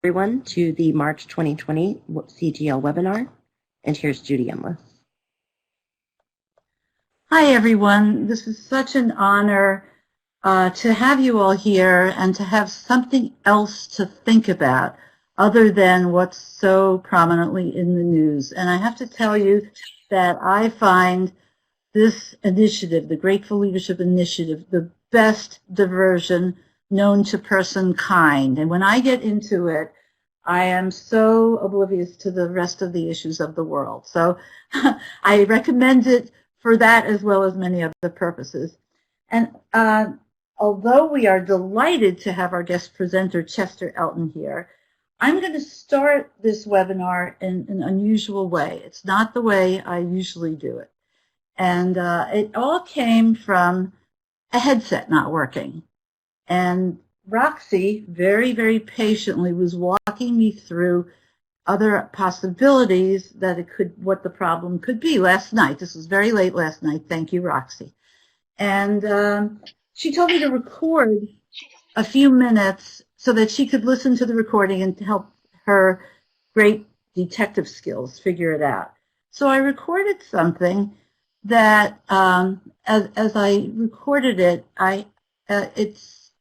everyone to the March 2020 CGL webinar. And here's Judy Emlis. Hi, everyone. This is such an honor to have you all here and to have something else to think about other than what's so prominently in the news. And I have to tell you that I find this initiative, the Grateful Leadership Initiative, the best diversion known to personkind. And when I get into it, I am so oblivious to the rest of the issues of the world. So I recommend it for that as well as many other purposes. And although we are delighted to have our guest presenter, Chester Elton, here, I'm going to start this webinar in an unusual way. It's not the way I usually do it. And it all came from a headset not working. And Roxy very, very patiently was walking me through other possibilities that it could, what the problem could be last night. This was very late last night. Thank you, Roxy. And she told me to record a few minutes so that she could listen to the recording and help her great detective skills figure it out. So I recorded something that, as I recorded it, it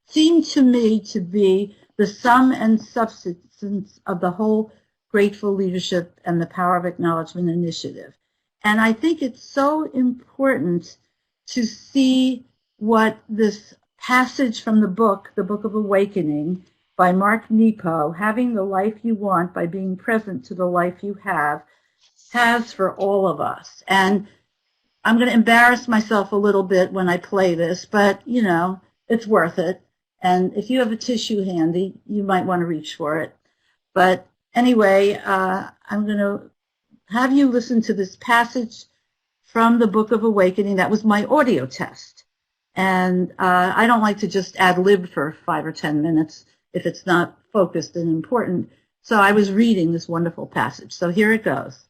seemed to me to be the sum and substance of the whole Grateful Leadership and the Power of Acknowledgement initiative. And I think it's so important to see what this passage from the Book of Awakening by Mark Nepo, Having the Life You Want by Being Present to the Life You Have, has for all of us. And I'm going to embarrass myself a little bit when I play this, but, you know, it's worth it. And if you have a tissue handy, you might want to reach for it. But anyway, I'm going to have you listen to this passage from the Book of Awakening. That was my audio test. And I don't like to just ad-lib for 5 or 10 minutes if it's not focused and important. So I was reading this wonderful passage. So here it goes.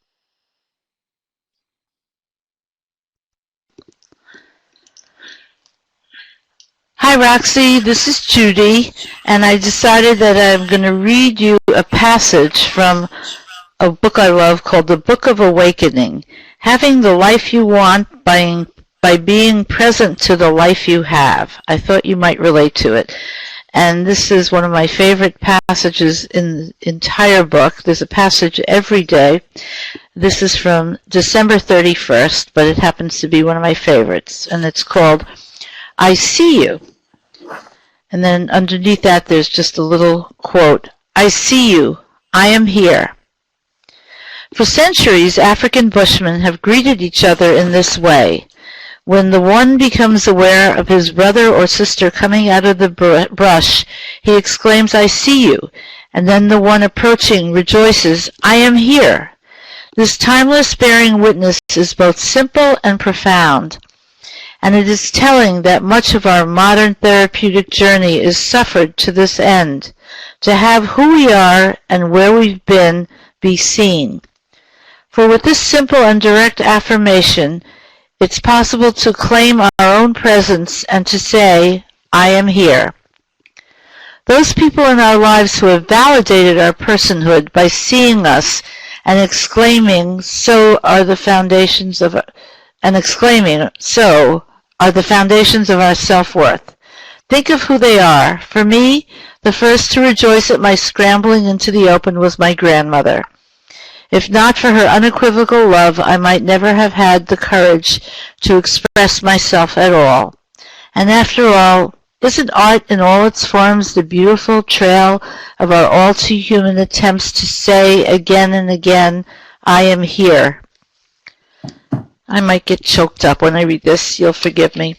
Hi, Roxy. This is Judy, and I decided that I'm going to read you a passage from a book I love called The Book of Awakening, Having the Life You Want by Being Present to the Life You Have. I thought you might relate to it. And this is one of my favorite passages in the entire book. There's a passage every day. This is from December 31st, but it happens to be one of my favorites, and it's called I See You. And then underneath that, there's just a little quote, I see you. I am here. For centuries, African Bushmen have greeted each other in this way. When the one becomes aware of his brother or sister coming out of the brush, he exclaims, I see you. And then the one approaching rejoices, I am here. This timeless bearing witness is both simple and profound. And it is telling that much of our modern therapeutic journey is suffered to this end, to have who we are and where we've been be seen. For with this simple and direct affirmation, it's possible to claim our own presence and to say, I am here. Those people in our lives who have validated our personhood by seeing us and exclaiming, so are the foundations of our self-worth. Think of who they are. For me, the first to rejoice at my scrambling into the open was my grandmother. If not for her unequivocal love, I might never have had the courage to express myself at all. And after all, isn't art in all its forms the beautiful trail of our all-too-human attempts to say again and again, I am here? I might get choked up when I read this. You'll forgive me.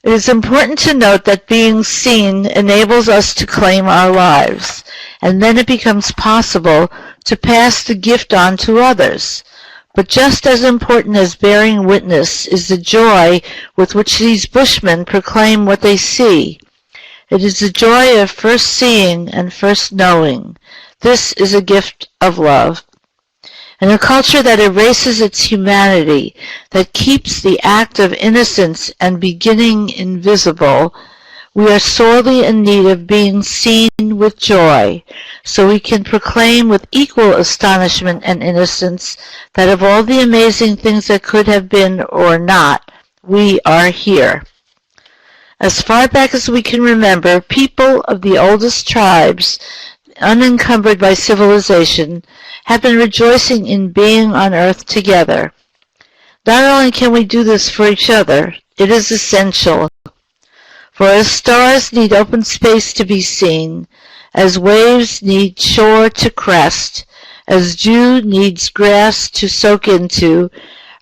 It is important to note that being seen enables us to claim our lives, and then it becomes possible to pass the gift on to others. But just as important as bearing witness is the joy with which these Bushmen proclaim what they see. It is the joy of first seeing and first knowing. This is a gift of love. In a culture that erases its humanity, that keeps the act of innocence and beginning invisible, We are sorely in need of being seen with joy, so we can proclaim with equal astonishment and innocence that of all the amazing things that could have been or not, we are here. As far back as we can remember, people of the oldest tribes, unencumbered by civilization, have been rejoicing in being on earth together. Not only can we do this for each other, it is essential. For as stars need open space to be seen, as waves need shore to crest, as dew needs grass to soak into,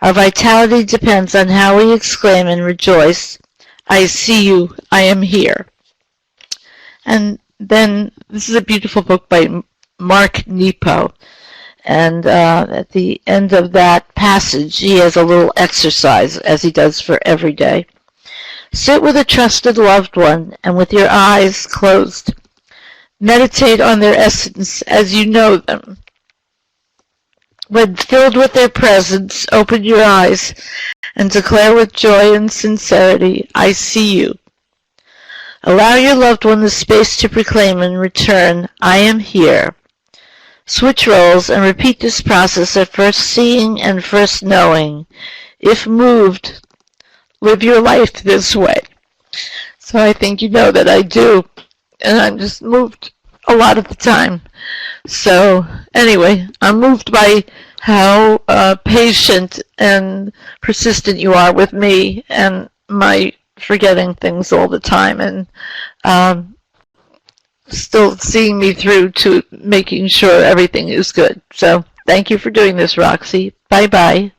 our vitality depends on how we exclaim and rejoice, I see you, I am here. And then, this is a beautiful book by Mark Nepo. And at the end of that passage, he has a little exercise, as he does for every day. Sit with a trusted loved one, and with your eyes closed, meditate on their essence as you know them. When filled with their presence, open your eyes and declare with joy and sincerity, I see you. Allow your loved one the space to proclaim in return, I am here. Switch roles and repeat this process of first seeing and first knowing. If moved, live your life this way. So I think you know that I do, and I'm just moved a lot of the time. So anyway, I'm moved by how patient and persistent you are with me and my forgetting things all the time, and still seeing me through to making sure everything is good. So thank you for doing this, Roxy. Bye-bye.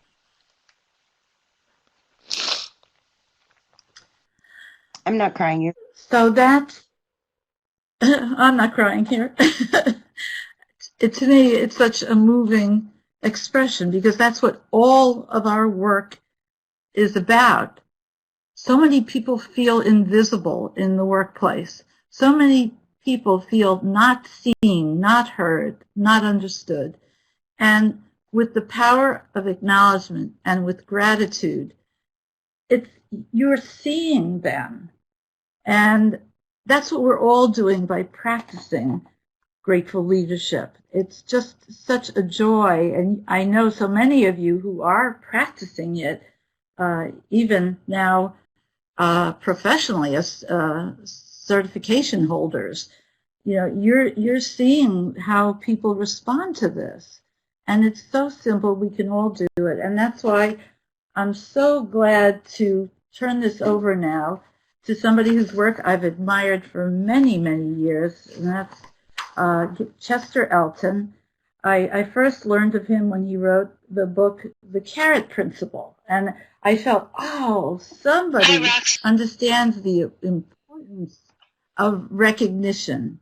I'm not crying here. So that, I'm not crying here. To me, it's such a moving expression because that's what all of our work is about. So many people feel invisible in the workplace. So many people feel not seen, not heard, not understood. And with the power of acknowledgement and with gratitude, you're seeing them. And that's what we're all doing by practicing grateful leadership. It's just such a joy. And I know so many of you who are practicing it, even now professionally as certification holders. You know, you're seeing how people respond to this. And it's so simple, we can all do it. And that's why I'm so glad to turn this over now to somebody whose work I've admired for many, many years, and that's Chester Elton. I first learned of him when he wrote the book, The Carrot Principle, and I felt, oh, somebody understands the importance of recognition.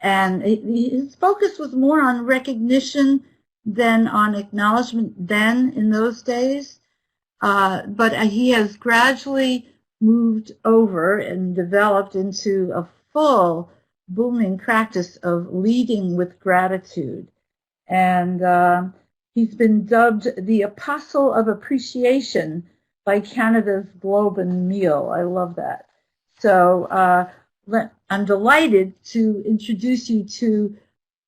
And his focus was more on recognition than on acknowledgement then in those days. But he has gradually moved over and developed into a full booming practice of leading with gratitude. And he's been dubbed the Apostle of Appreciation by Canada's Globe and Meal. I love that. So I'm delighted to introduce you to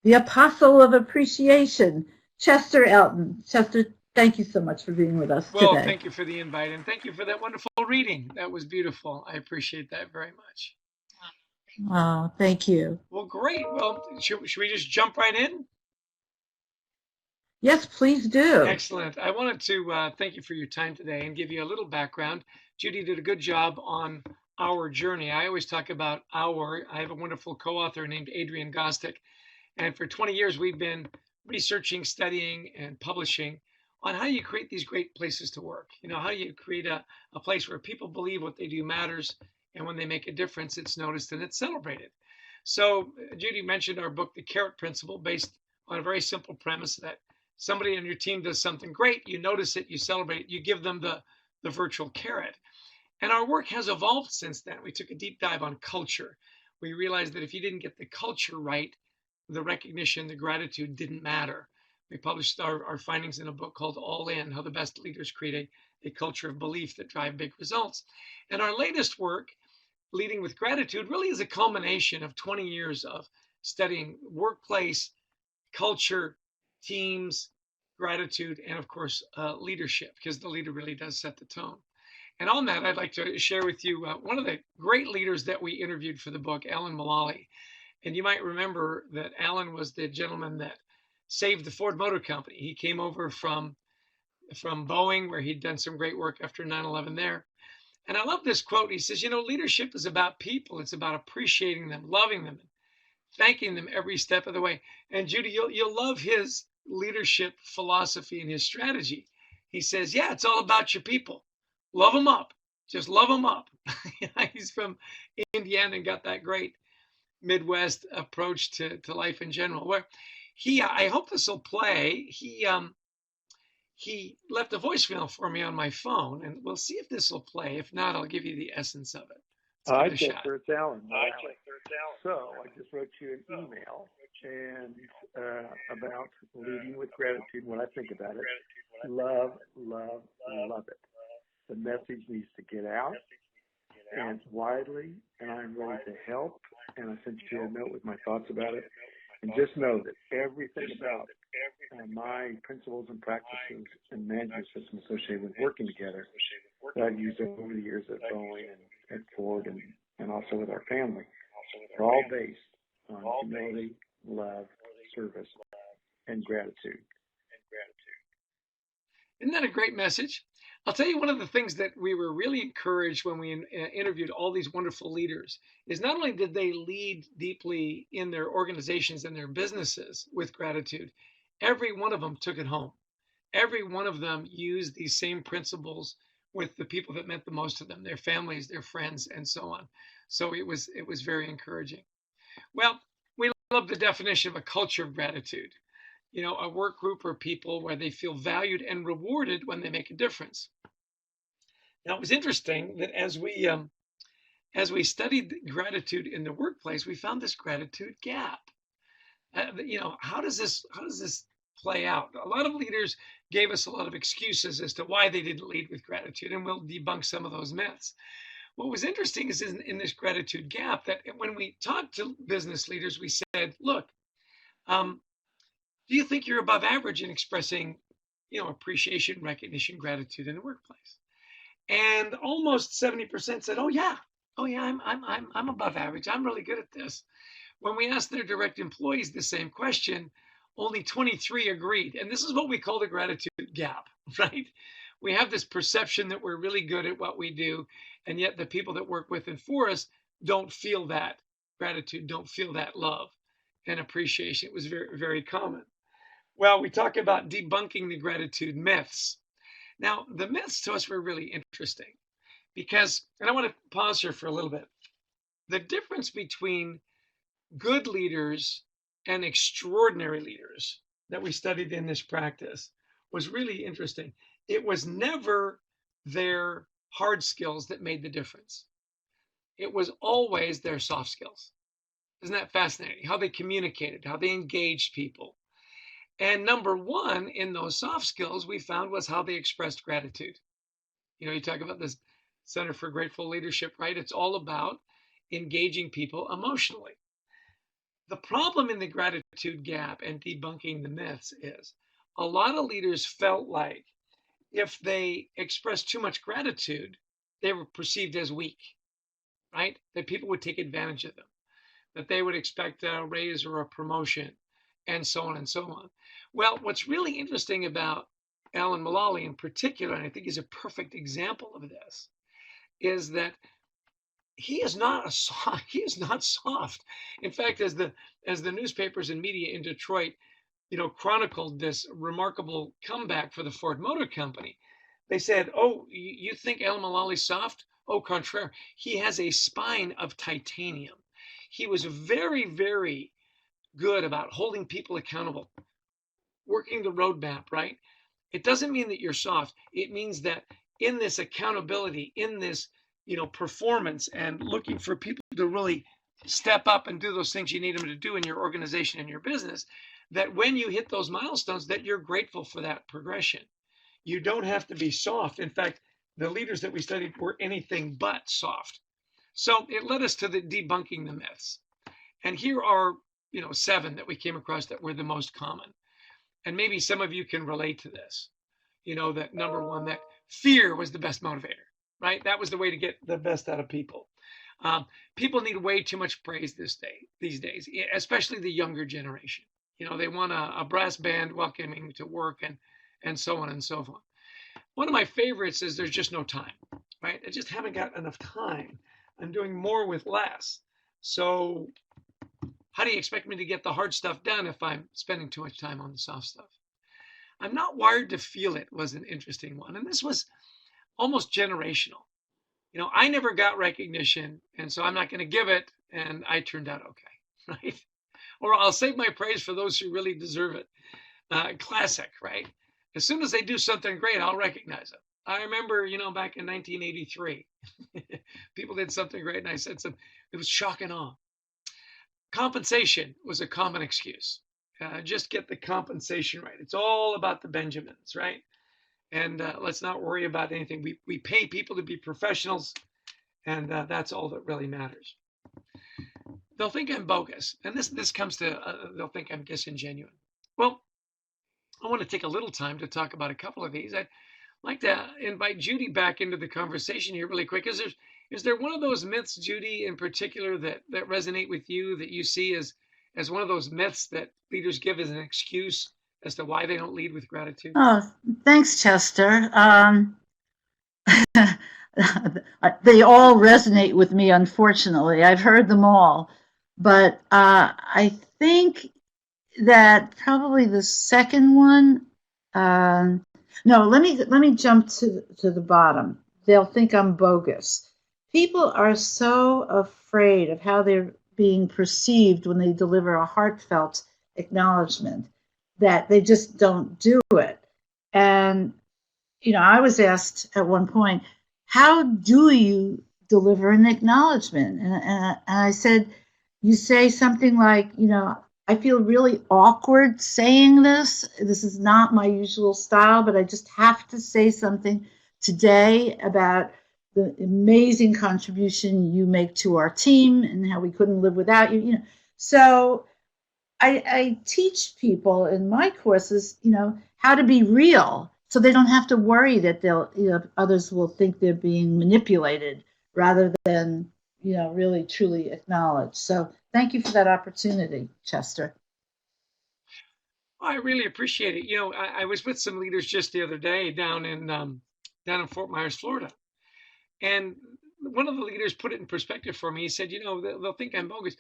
the Apostle of Appreciation, Chester Elton. Chester, thank you so much for being with us today. Well, thank you for the invite, and thank you for that wonderful reading. That was beautiful. I appreciate that very much. Oh, thank you. Well, great. Well, should we just jump right in? Yes, please do. Excellent. I wanted to thank you for your time today and give you a little background. Judy did a good job on our journey. I always talk about our. I have a wonderful co-author named Adrian Gostick, and for 20 years we've been researching, studying, and publishing on how you create these great places to work. You know, how you create a place where people believe what they do matters, and when they make a difference, it's noticed and it's celebrated. So Judy mentioned our book, The Carrot Principle, based on a very simple premise that somebody on your team does something great, you notice it, you celebrate it, you give them the virtual carrot. And our work has evolved since then. We took a deep dive on culture. We realized that if you didn't get the culture right, the recognition, the gratitude didn't matter. We published our findings in a book called All In, How the Best Leaders Create a Culture of Belief that Drive Big Results. And our latest work Leading with Gratitude really is a culmination of 20 years of studying workplace, culture, teams, gratitude, and of course, leadership, because the leader really does set the tone. And on that, I'd like to share with you one of the great leaders that we interviewed for the book, Alan Mulally. And you might remember that Alan was the gentleman that saved the Ford Motor Company. He came over from Boeing, where he'd done some great work after 9/11 there. And I love this quote. He says, leadership is about people. It's about appreciating them, loving them, and thanking them every step of the way. And Judy, you'll love his leadership philosophy and his strategy. He says, yeah, it's all about your people. Love them up. Just love them up. He's from Indiana and got that great Midwest approach to life in general. Where I hope this will play. He left a voicemail for me on my phone, and we'll see if this will play. If not, I'll give you the essence of it. Hi, Chester. It's Alan. So I just wrote you an email and about leading with gratitude. When I think about it, love, love, love it. The message needs to get out, and widely, and I'm ready to help. And I sent you a note with my thoughts about it. And just know that everything about my principles and practices and management system associated with working together that I've used over the years at Boeing and at Ford and also with our family are all based on humility, love, service, and gratitude. Isn't that a great message? I'll tell you, one of the things that we were really encouraged when we interviewed all these wonderful leaders is not only did they lead deeply in their organizations and their businesses with gratitude, every one of them took it home. Every one of them used these same principles with the people that meant the most to them, their families, their friends, and so on. So it was very encouraging. Well, we love the definition of a culture of gratitude. A work group or people where they feel valued and rewarded when they make a difference. Now, it was interesting that as we studied gratitude in the workplace, we found this gratitude gap. How does this play out? A lot of leaders gave us a lot of excuses as to why they didn't lead with gratitude, and we'll debunk some of those myths. What was interesting is in this gratitude gap that when we talked to business leaders, we said, look, do you think you're above average in expressing, appreciation, recognition, gratitude in the workplace? And almost 70% said, oh yeah, I'm above average. I'm really good at this. When we asked their direct employees the same question, only 23 agreed. And this is what we call the gratitude gap, right? We have this perception that we're really good at what we do, and yet the people that work with and for us don't feel that gratitude, don't feel that love and appreciation. It was very, very common. Well, we talk about debunking the gratitude myths. Now, the myths to us were really interesting because, and I want to pause here for a little bit. The difference between good leaders and extraordinary leaders that we studied in this practice was really interesting. It was never their hard skills that made the difference. It was always their soft skills. Isn't that fascinating? How they communicated, how they engaged people. And number one in those soft skills we found was how they expressed gratitude. You talk about this Center for Grateful Leadership, right? It's all about engaging people emotionally. The problem in the gratitude gap and debunking the myths is a lot of leaders felt like if they expressed too much gratitude, they were perceived as weak, right? That people would take advantage of them, that they would expect a raise or a promotion, and so on and so on. Well, what's really interesting about Alan Mulally in particular, and I think he's a perfect example of this, is that he is not soft. In fact, as the newspapers and media in Detroit, chronicled this remarkable comeback for the Ford Motor Company, they said, "Oh, you think Alan Mulally's soft? Au contraire, he has a spine of titanium." He was very, very good about holding people accountable, working the roadmap, right? It doesn't mean that you're soft. It means that in this accountability, in this, performance and looking for people to really step up and do those things you need them to do in your organization and your business, that when you hit those milestones, that you're grateful for that progression. You don't have to be soft. In fact, the leaders that we studied were anything but soft. So it led us to the debunking the myths. And here are, 7 that we came across that were the most common. And maybe some of you can relate to this. That number one, that fear was the best motivator, right? That was the way to get the best out of people. People need way too much praise these days, especially the younger generation. They want a brass band welcoming to work and so on and so forth. One of my favorites is there's just no time, right? I just haven't got enough time. I'm doing more with less. So how do you expect me to get the hard stuff done if I'm spending too much time on the soft stuff? I'm not wired to feel it was an interesting one. And this was almost generational. I never got recognition, and so I'm not going to give it, and I turned out okay, right? Or I'll save my praise for those who really deserve it. Classic, right? As soon as they do something great, I'll recognize them. I remember, back in 1983, people did something great, and I said something. It was shock and awe. Compensation was a common excuse. Just get the compensation right. It's all about the Benjamins, right? And let's not worry about anything. We pay people to be professionals, and that's all that really matters. They'll think I'm bogus, and this comes to they'll think I'm disingenuous. Well, I want to take a little time to talk about a couple of these. I'd like to invite Judy back into the conversation here really quick. Is there one of those myths, Judy, in particular that resonate with you, that you see as one of those myths that leaders give as an excuse as to why they don't lead with gratitude? Oh, thanks, Chester. They all resonate with me, unfortunately. I've heard them all. But I think that probably the second one, no, let me jump to the bottom. They'll think I'm bogus. People are so afraid of how they're being perceived when they deliver a heartfelt acknowledgement that they just don't do it. And, I was asked at one point, how do you deliver an acknowledgement? And I said, you say something like, I feel really awkward saying this. This is not my usual style, but I just have to say something today about the amazing contribution you make to our team and how we couldn't live without you. So I teach people in my courses, how to be real, so they don't have to worry that others will think they're being manipulated rather than, really truly acknowledge. So thank you for that opportunity, Chester. I really appreciate it. I was with some leaders just the other day down in Fort Myers, Florida. And one of the leaders put it in perspective for me. He said, they'll think I'm bogus.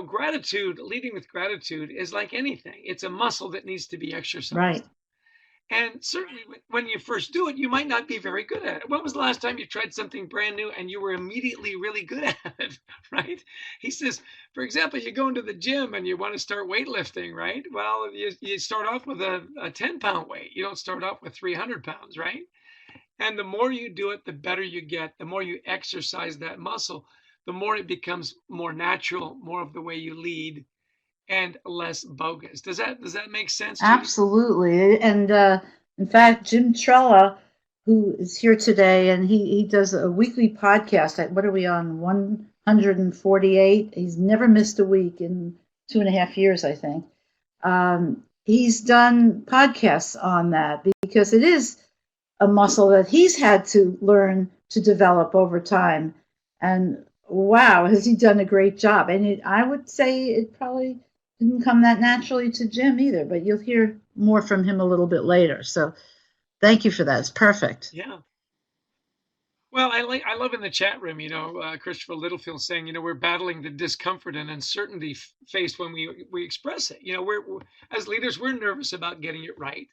Gratitude, leading with gratitude is like anything. It's a muscle that needs to be exercised. Right. And certainly when you first do it, you might not be very good at it. When was the last time you tried something brand new and you were immediately really good at it, right? He says, for example, you go into the gym and you want to start weightlifting, right? Well, you start off with a 10-pound weight. You don't start off with 300 pounds, right? And the more you do it, the better you get. The more you exercise that muscle, the more it becomes more natural, more of the way you lead, and less bogus. Does that make sense to you? Absolutely. And in fact, Jim Trella, who is here today, and he does a weekly podcast. What are we on? 148. He's never missed a week in 2.5 years, I think. He's done podcasts on that because it is a muscle that he's had to learn to develop over time. And wow, has he done a great job. And I would say it probably didn't come that naturally to Jim either, but you'll hear more from him a little bit later. So thank you for that. It's perfect. Yeah. Well, I love in the chat room, Christopher Littlefield saying, we're battling the discomfort and uncertainty faced when we express it. We're as leaders, we're nervous about getting it right.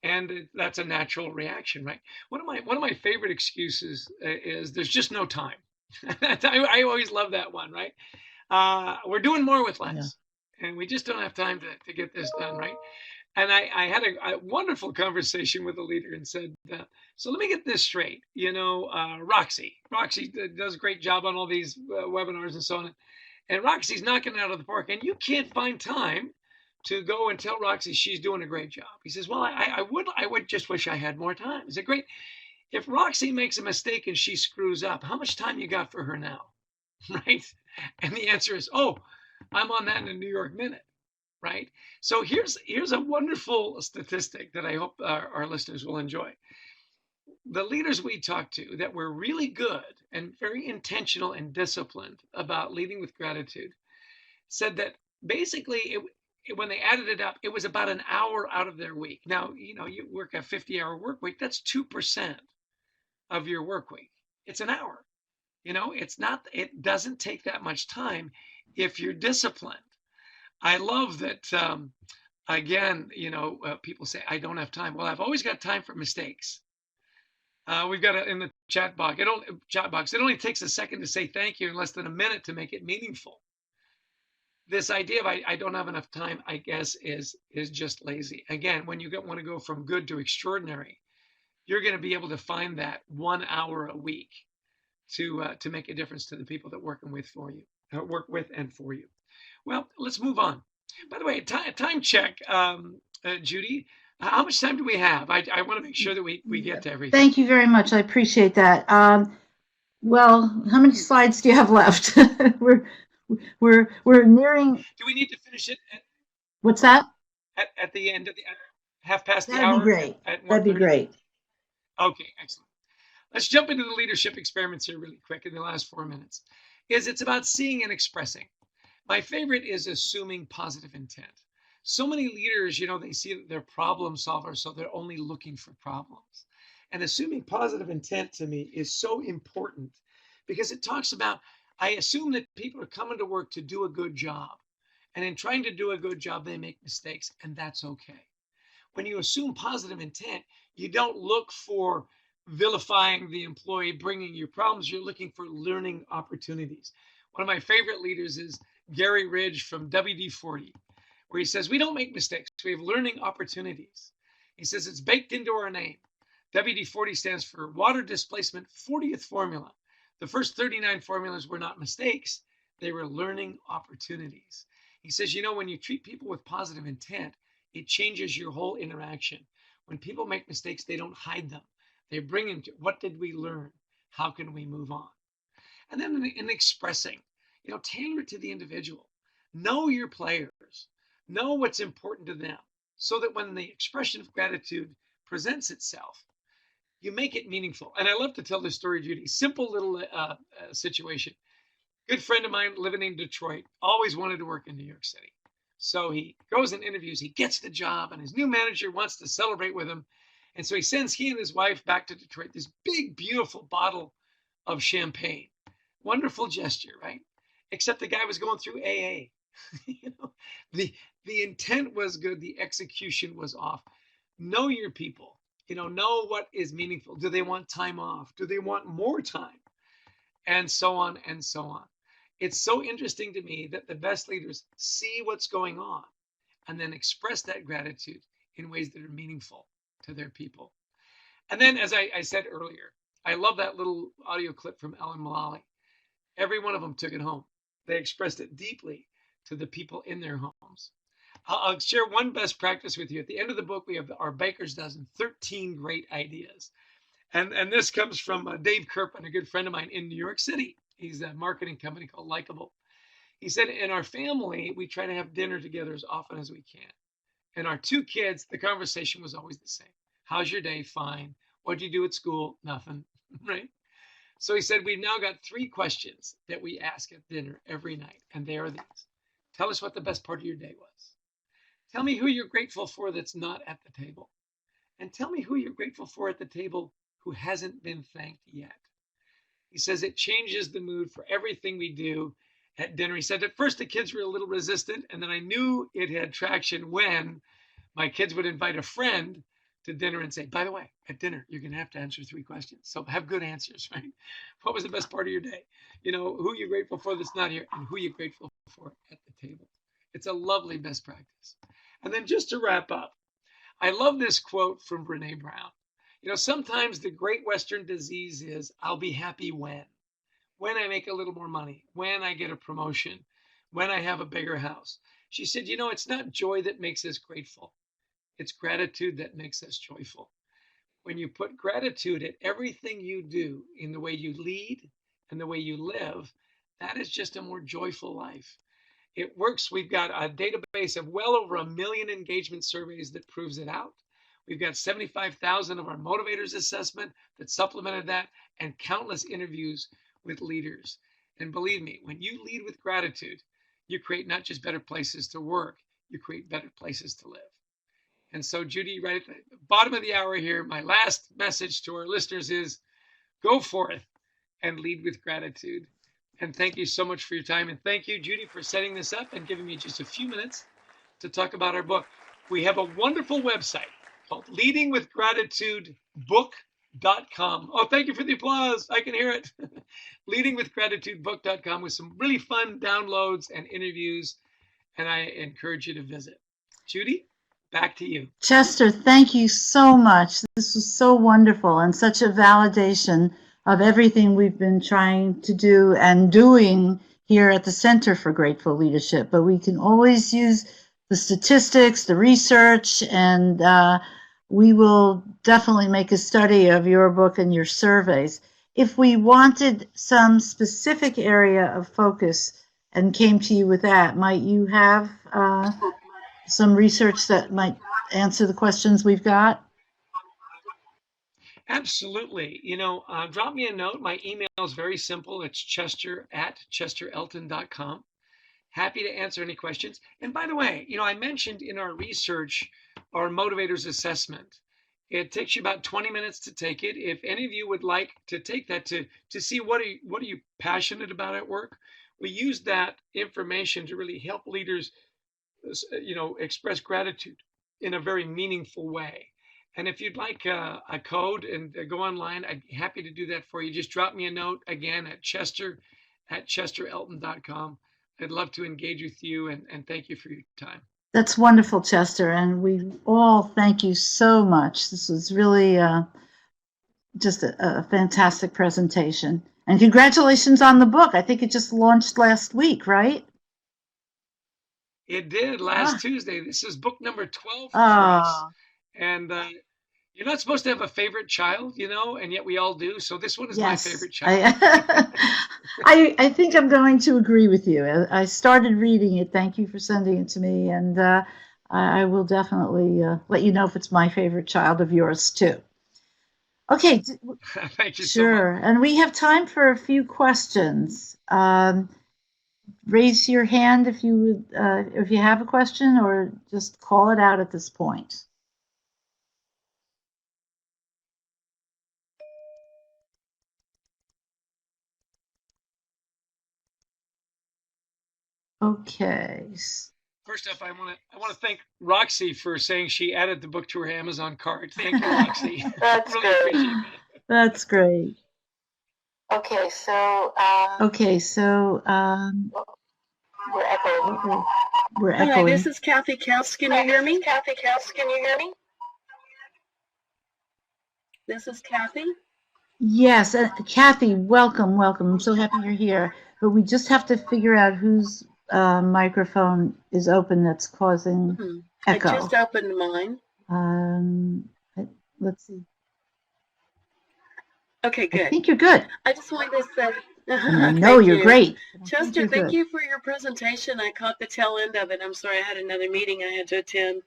And that's a natural reaction, right? One of my favorite excuses is there's just no time. I always love that one, right? We're doing more with less, and we just don't have time to get this done, right? And I had a wonderful conversation with a leader and said, so let me get this straight. Roxy does a great job on all these webinars and so on. And Roxy's knocking it out of the park, and you can't find time to go and tell Roxy she's doing a great job. He says, well, I would just wish I had more time. I said, great. If Roxy makes a mistake and she screws up, how much time you got for her now? Right? And the answer is, oh, I'm on that in a New York minute. Right? So here's a wonderful statistic that I hope our listeners will enjoy. The leaders we talked to that were really good and very intentional and disciplined about leading with gratitude said that basically when they added it up, it was about an hour out of their week. Now, you work a 50-hour work week, that's 2% of your work week. It's an hour. It doesn't take that much time if you're disciplined. I love that, again, people say, I don't have time. Well, I've always got time for mistakes. We've got it in the chat box. It only takes a second to say thank you and less than a minute to make it meaningful. This idea of I don't have enough time, I guess, is just lazy. Again, when you want to go from good to extraordinary, you're going to be able to find that 1 hour a week to make a difference to the people that work with and for you. Well, let's move on. By the way, time check, Judy. How much time do we have? I want to make sure that we get to everything. Thank you very much. I appreciate that. Well, how many slides do you have left? We're nearing. Do we need to finish it? What's that? At the end of the half past the hour? That'd be great. That'd be great. Okay, excellent. Let's jump into the leadership experiments here really quick in the last 4 minutes. It's about seeing and expressing. My favorite is assuming positive intent. So many leaders, they see that they're problem solvers, so they're only looking for problems. And assuming positive intent to me is so important because it talks about, I assume that people are coming to work to do a good job. And in trying to do a good job, they make mistakes, and that's okay. When you assume positive intent, you don't look for vilifying the employee, bringing you problems. You're looking for learning opportunities. One of my favorite leaders is Gary Ridge from WD-40, where he says, we don't make mistakes. We have learning opportunities. He says it's baked into our name. WD-40 stands for Water Displacement 40th Formula. The first 39 formulas were not mistakes. They were learning opportunities. He says, when you treat people with positive intent, it changes your whole interaction. When people make mistakes, they don't hide them. They bring them to, what did we learn? How can we move on? And then in expressing, tailor it to the individual. Know your players. Know what's important to them so that when the expression of gratitude presents itself, you make it meaningful. And I love to tell this story, Judy. Simple little situation. Good friend of mine living in Detroit, always wanted to work in New York City. So he goes and interviews, he gets the job, and his new manager wants to celebrate with him. And so he and his wife back to Detroit, this big, beautiful bottle of champagne. Wonderful gesture, right? Except the guy was going through AA. The intent was good, the execution was off. Know your people. Know what is meaningful. Do they want time off? Do they want more time? And so on and so on. It's so interesting to me that the best leaders see what's going on and then express that gratitude in ways that are meaningful to their people. And then, as I said earlier, I love that little audio clip from Ellen Mullally. Every one of them took it home. They expressed it deeply to the people in their homes. I'll share one best practice with you. At the end of the book, we have our Baker's Dozen, 13 great ideas. And this comes from Dave Kirpin, a good friend of mine in New York City. He's a marketing company called Likeable. He said, in our family, we try to have dinner together as often as we can. And our 2 kids, the conversation was always the same. How's your day? Fine. What'd you do at school? Nothing. Right? So he said, we've now got 3 questions that we ask at dinner every night. And they are these. Tell us what the best part of your day was. Tell me who you're grateful for that's not at the table. And tell me who you're grateful for at the table who hasn't been thanked yet. He says it changes the mood for everything we do at dinner. He said at first the kids were a little resistant, and then I knew it had traction when my kids would invite a friend to dinner and say, by the way, at dinner, you're going to have to answer 3 questions. So have good answers, right? What was the best part of your day? Who you're grateful for that's not here, and who you're grateful for at the table. It's a lovely best practice. And then just to wrap up, I love this quote from Brene Brown. Sometimes the great Western disease is, I'll be happy when I make a little more money, when I get a promotion, when I have a bigger house. She said, it's not joy that makes us grateful. It's gratitude that makes us joyful. when you put gratitude at everything you do, in the way you lead and the way you live, that is just a more joyful life. It works. We've got a database of well over 1 million engagement surveys that proves it out. We've got 75,000 of our motivators assessment that supplemented that, and countless interviews with leaders. And believe me, when you lead with gratitude, you create not just better places to work, you create better places to live. And so, Judy, right at the bottom of the hour here, my last message to our listeners is go forth and lead with gratitude. And thank you so much for your time. And thank you, Judy, for setting this up and giving me just a few minutes to talk about our book. We have a wonderful website called leadingwithgratitudebook.com. Oh, thank you for the applause. I can hear it. leadingwithgratitudebook.com with some really fun downloads and interviews. And I encourage you to visit. Judy, back to you. Chester, thank you so much. This was so wonderful and such a validation of everything we've been trying to do and doing here at the Center for Grateful Leadership. But we can always use the statistics, the research, and we will definitely make a study of your book and your surveys. If we wanted some specific area of focus and came to you with that, might you have some research that might answer the questions we've got? Absolutely. Drop me a note. My email is very simple. It's chester@chesterelton.com. Happy to answer any questions. And by the way, I mentioned in our research, our motivators assessment. It takes you about 20 minutes to take it. If any of you would like to take that to see what are you passionate about at work, we use that information to really help leaders, express gratitude in a very meaningful way. And if you'd like a code and go online, I'd be happy to do that for you. Just drop me a note again at chester@chesterelton.com. I'd love to engage with you, and thank you for your time. That's wonderful, Chester, and we all thank you so much. This was really just a fantastic presentation. And congratulations on the book. I think it just launched last week, right? It did last Tuesday. This is book number 12 for us. And you're not supposed to have a favorite child, and yet we all do. So this one is my favorite child. I think I'm going to agree with you. I started reading it. Thank you for sending it to me. And I will definitely let you know if it's my favorite child of yours, too. Okay. Thank you sure. so much. And we have time for a few questions. Raise your hand if you have a question, or just call it out at this point. Okay. First off, I want to thank Roxy for saying she added the book to her Amazon cart. Thank you, Roxy. That's really great. Appreciate that. That's great. Okay, so we're echoing. We're echoing. Hi, this is Kathy Kels. Can you hear me? Kathy Kels, can you hear me? This is Kathy. Yes, Kathy, welcome. I'm so happy you're here. But we just have to figure out whose microphone is open that's causing echo. I just opened mine. Let's see. Okay, good. I think you're good. I just wanted to say, No, you're great. Chester, thank you for your presentation. I caught the tail end of it. I'm sorry I had another meeting I had to attend.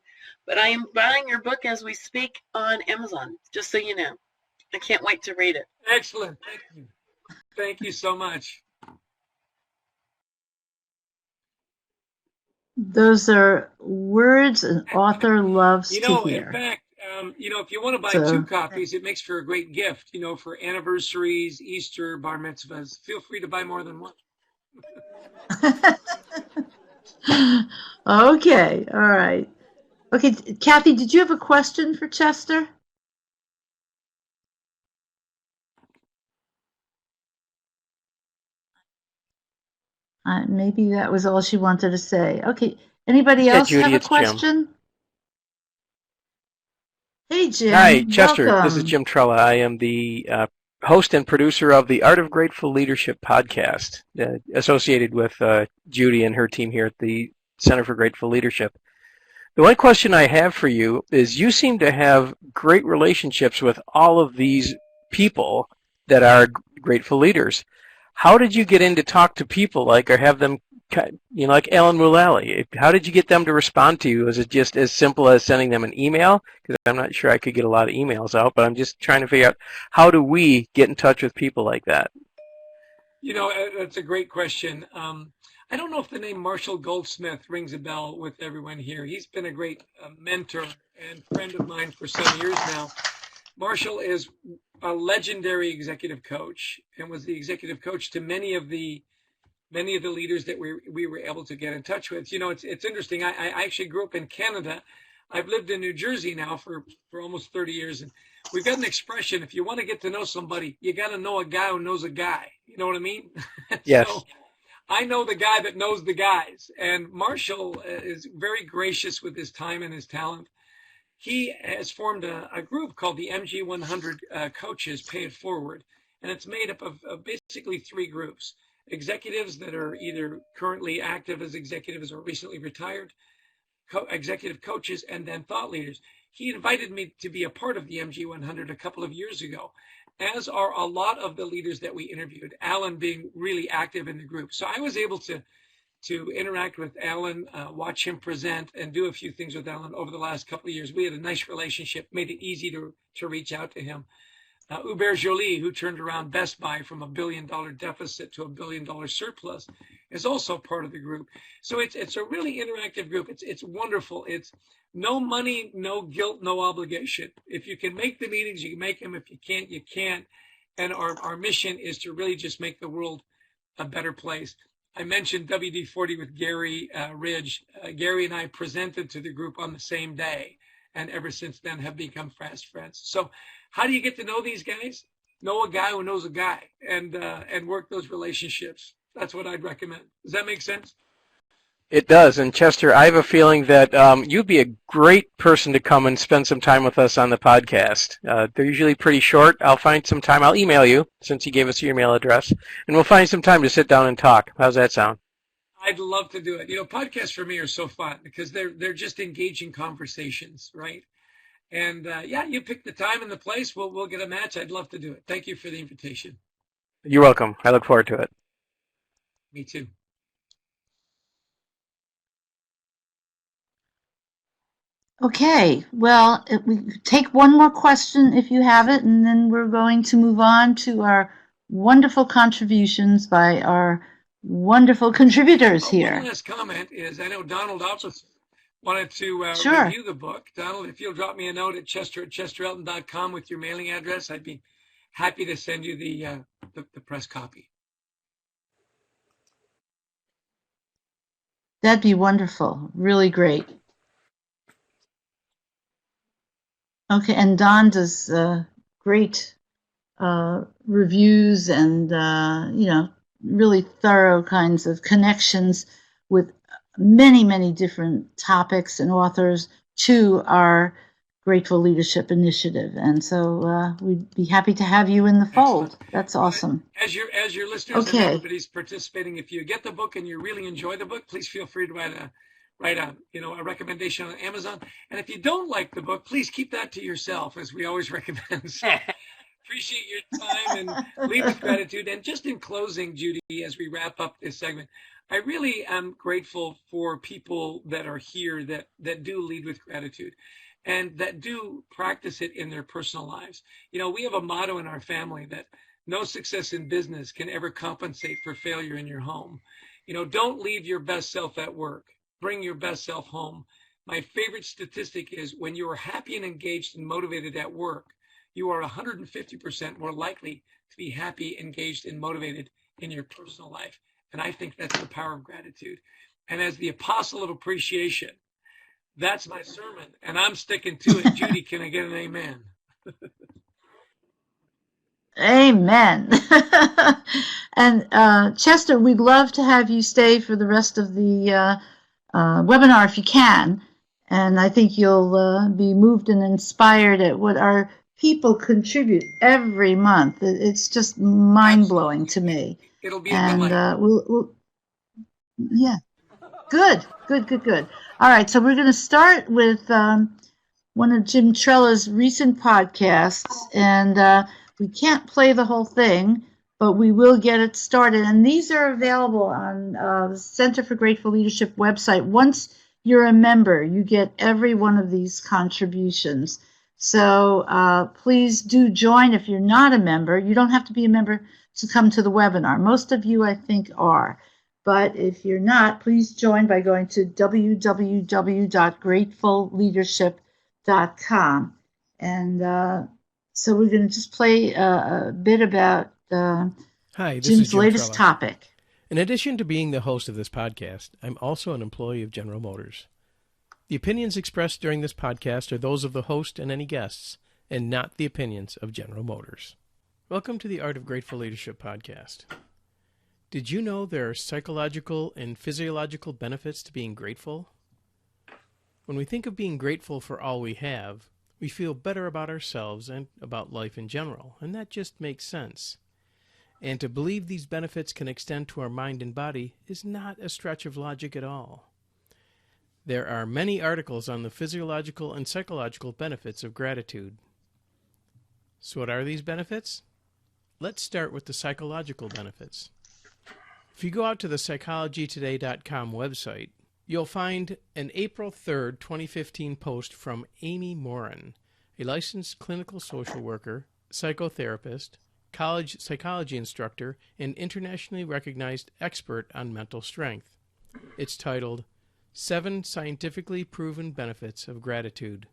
But I am buying your book as we speak on Amazon, just so you know. I can't wait to read it. Excellent. Thank you. Thank you so much. Those are words an author loves to hear. In fact, if you want to buy 2 copies, it makes for a great gift, for anniversaries, Easter, bar mitzvahs. Feel free to buy more than one. Okay, all right. Okay, Kathy, did you have a question for Chester? Maybe that was all she wanted to say. Okay, anybody else Judy, have a it's Jim. question? Hey, Jim. Hi, Chester. Welcome. This is Jim Trella. I am the host and producer of the Art of Grateful Leadership podcast, associated with Judy and her team here at the Center for Grateful Leadership. The one question I have for you is you seem to have great relationships with all of these people that are grateful leaders. How did you get in to talk to people like, or have them, like Alan Mullally? How did you get them to respond to you? Was it just as simple as sending them an email? Because I'm not sure I could get a lot of emails out, but I'm just trying to figure out how do we get in touch with people like that? That's a great question. I don't know if the name Marshall Goldsmith rings a bell with everyone here. He's been a great mentor and friend of mine for some years now. Marshall is a legendary executive coach and was the executive coach to many of the leaders that we were able to get in touch with. It's interesting. I actually grew up in Canada. I've lived in New Jersey now for almost 30 years, and we've got an expression: if you want to get to know somebody, you got to know a guy who knows a guy. You know what I mean? Yes. So I know the guy that knows the guys, and Marshall is very gracious with his time and his talent. He has formed a group called the MG100 Coaches Pay It Forward, and it's made up of basically three groups: executives that are either currently active as executives or recently retired, executive coaches, and then thought leaders. He invited me to be a part of the MG100 a couple of years ago, as are a lot of the leaders that we interviewed, Alan being really active in the group. So I was able to interact with Alan, watch him present, and do a few things with Alan over the last couple of years. We had a nice relationship, made it easy to reach out to him. Hubert Joly, who turned around Best Buy from $1 billion deficit to $1 billion surplus, is also part of the group. So it's a really interactive group. It's wonderful. It's no money, no guilt, no obligation. If you can make the meetings, you can make them. If you can't, you can't. And our mission is to really just make the world a better place. I mentioned WD-40 with Gary Ridge. Gary and I presented to the group on the same day, and ever since then have become fast friends. So how do you get to know these guys? Know a guy who knows a guy, and work those relationships. That's what I'd recommend. Does that make sense? It does. And Chester, I have a feeling that you'd be a great person to come and spend some time with us on the podcast. They're usually pretty short. I'll find some time. I'll email you since you gave us your email address, and we'll find some time to sit down and talk. How's that sound? I'd love to do it. Podcasts for me are so fun because they're just engaging conversations, right? And you pick the time and the place. We'll get a match. I'd love to do it. Thank you for the invitation. You're welcome. I look forward to it. Me too. Okay, well, we take one more question if you have it, and then we're going to move on to our wonderful contributions by our wonderful contributors here. One last comment is, I know Donald also wanted to Sure. review the book. Donald, if you'll drop me a note at chester@chesterelton.com with your mailing address, I'd be happy to send you the press copy. That'd be wonderful. Really great. Okay, and Don does great reviews and, really thorough kinds of connections with many, many different topics and authors to our Grateful Leadership Initiative. And so we'd be happy to have you in the fold. Excellent. That's awesome. As your listeners Okay. and everybody's participating, if you get the book and you really enjoy the book, please feel free to write a recommendation on Amazon. And if you don't like the book, please keep that to yourself, as we always recommend. So appreciate your time and lead with gratitude. And just in closing, Judy, as we wrap up this segment, I really am grateful for people that are here that do lead with gratitude and that do practice it in their personal lives. We have a motto in our family that no success in business can ever compensate for failure in your home. Don't leave your best self at work. Bring your best self home. My favorite statistic is when you are happy and engaged and motivated at work, you are 150% more likely to be happy, engaged, and motivated in your personal life. And I think that's the power of gratitude. And as the apostle of appreciation, that's my sermon, and I'm sticking to it. Judy, can I get an amen? Amen. And Chester, we'd love to have you stay for the rest of the webinar if you can. And I think you'll be moved and inspired at what our people contribute every month. It's just mind-blowing to me. It'll be a delight. Yeah. Good. All right, so we're going to start with one of Jim Trella's recent podcasts, and we can't play the whole thing, but we will get it started. And these are available on the Center for Grateful Leadership website. Once you're a member, you get every one of these contributions. So please do join if you're not a member. You don't have to be a member to come to the webinar. Most of you, I think, are. But if you're not, please join by going to www.gratefulleadership.com. And so we're going to just play a bit about Hi, this Jim's is Jim latest Trella. topic. In addition to being the host of this podcast, I'm also an employee of General Motors. The opinions expressed during this podcast are those of the host and any guests, and not the opinions of General Motors. Welcome to the Art of Grateful Leadership podcast. Did you know there are psychological and physiological benefits to being grateful? When we think of being grateful for all we have, we feel better about ourselves and about life in general, and that just makes sense. And to believe these benefits can extend to our mind and body is not a stretch of logic at all. There are many articles on the physiological and psychological benefits of gratitude. So what are these benefits? Let's start with the psychological benefits. If you go out to the psychologytoday.com website, you'll find an April 3rd, 2015 post from Amy Morin, a licensed clinical social worker, psychotherapist, college psychology instructor, and internationally recognized expert on mental strength. It's titled, 7 Scientifically Proven Benefits of Gratitude.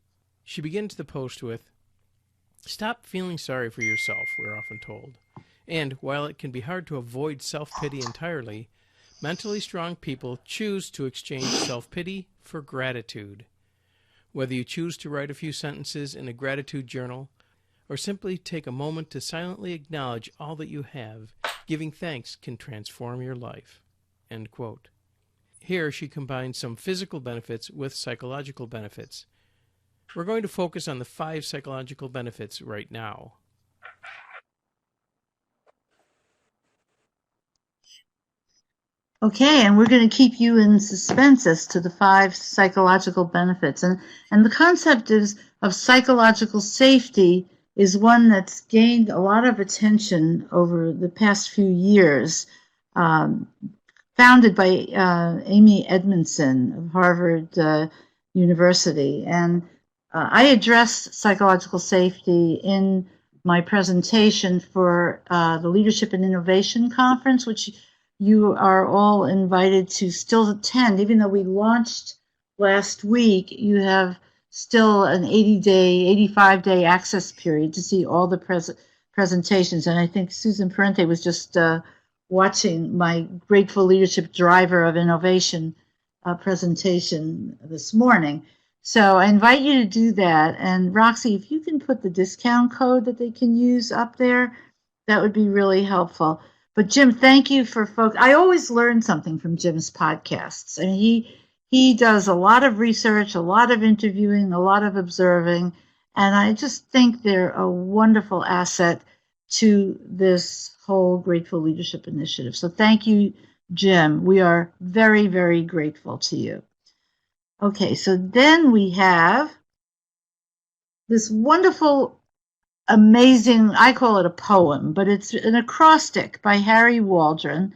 She begins the post with, "Stop feeling sorry for yourself," we're often told. And while it can be hard to avoid self-pity entirely, mentally strong people choose to exchange self-pity for gratitude. Whether you choose to write a few sentences in a gratitude journal, or simply take a moment to silently acknowledge all that you have, giving thanks can transform your life. End quote. Here she combines some physical benefits with psychological benefits. We're going to focus on the 5 psychological benefits right now. Okay, and we're going to keep you in suspense as to the 5 psychological benefits. And the concept of psychological safety is one that's gained a lot of attention over the past few years, founded by Amy Edmondson of Harvard University. And I addressed psychological safety in my presentation for the Leadership and Innovation Conference, which you are all invited to still attend. Even though we launched last week, you have still an 85-day access period to see all the presentations. And I think Susan Parente was just watching my Grateful Leadership Driver of Innovation presentation this morning. So I invite you to do that. And Roxy, if you can put the discount code that they can use up there, that would be really helpful. But Jim, thank you for folks. I always learn something from Jim's podcasts. I mean, he does a lot of research, a lot of interviewing, a lot of observing, and I just think they're a wonderful asset to this whole Grateful Leadership Initiative. So thank you, Jim. We are very, very grateful to you. Okay, so then we have this wonderful, amazing, I call it a poem, but it's an acrostic by Harry Waldron,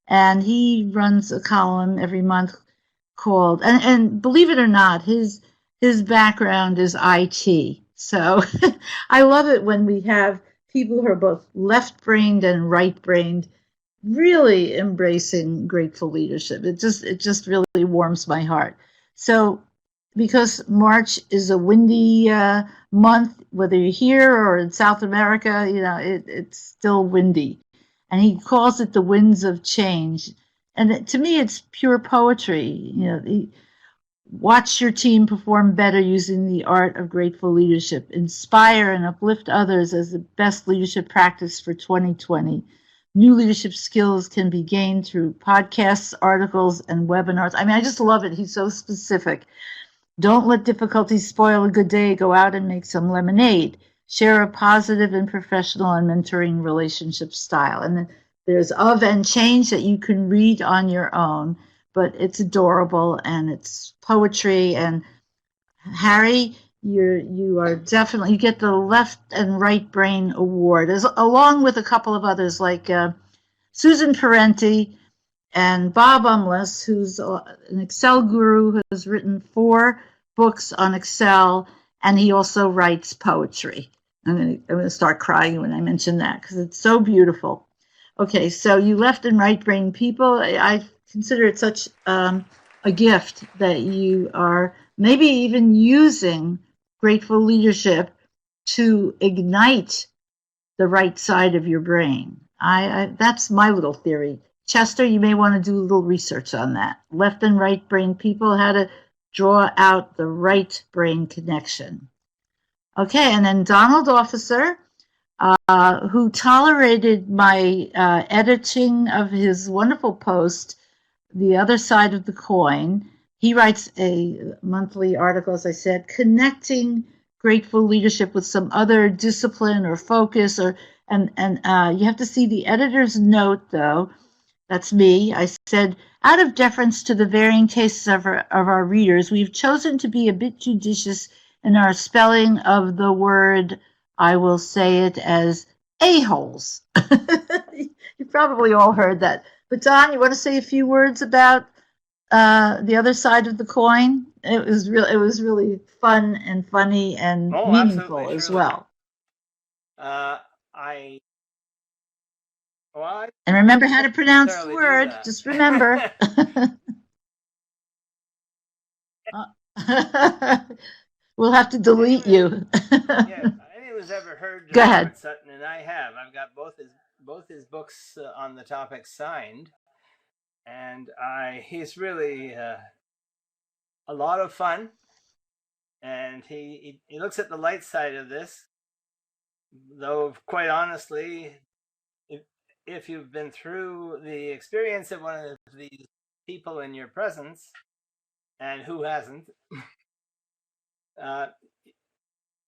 and he runs a column every month called, and believe it or not, his background is IT. So I love it when we have people who are both left-brained and right-brained really embracing grateful leadership. It just really warms my heart. So because March is a windy month, whether you're here or in South America, it's still windy. And he calls it the winds of change. And to me, it's pure poetry. Watch your team perform better using the art of grateful leadership. Inspire and uplift others as the best leadership practice for 2020. New leadership skills can be gained through podcasts, articles, and webinars. I mean, I just love it. He's so specific. Don't let difficulties spoil a good day. Go out and make some lemonade. Share a positive and professional and mentoring relationship style. And then there's Of and Change that you can read on your own. but it's adorable and it's poetry. And Harry, you are definitely, you get the left and right brain award, along with a couple of others like Susan Parenti and Bob Umlas, who's an Excel guru who has written 4 books on Excel, and he also writes poetry. I'm going to start crying when I mention that because it's so beautiful. Okay, so you left and right brain people. I consider it such a gift that you are maybe even using grateful leadership to ignite the right side of your brain. That's my little theory. Chester, you may want to do a little research on that. Left and right brain people, how to draw out the right brain connection. Okay, and then Donald Officer, who tolerated my editing of his wonderful post, The Other Side of the Coin. He writes a monthly article, as I said, connecting grateful leadership with some other discipline or focus, and you have to see the editor's note, though. That's me. I said, out of deference to the varying tastes of our readers, we've chosen to be a bit judicious in our spelling of the word, I will say it as a-holes. You probably all heard that. But Don, you want to say a few words about The Other Side of the Coin? It was really fun and funny and meaningful as well. And remember how to pronounce the word. Just remember. We'll have to delete you. Yeah, anyone's ever heard Go ahead. Robert Sutton, and I have. I've got both his books on the topic signed, and he's really a lot of fun, and he looks at the light side of this, though quite honestly, if you've been through the experience of one of these people in your presence, and who hasn't,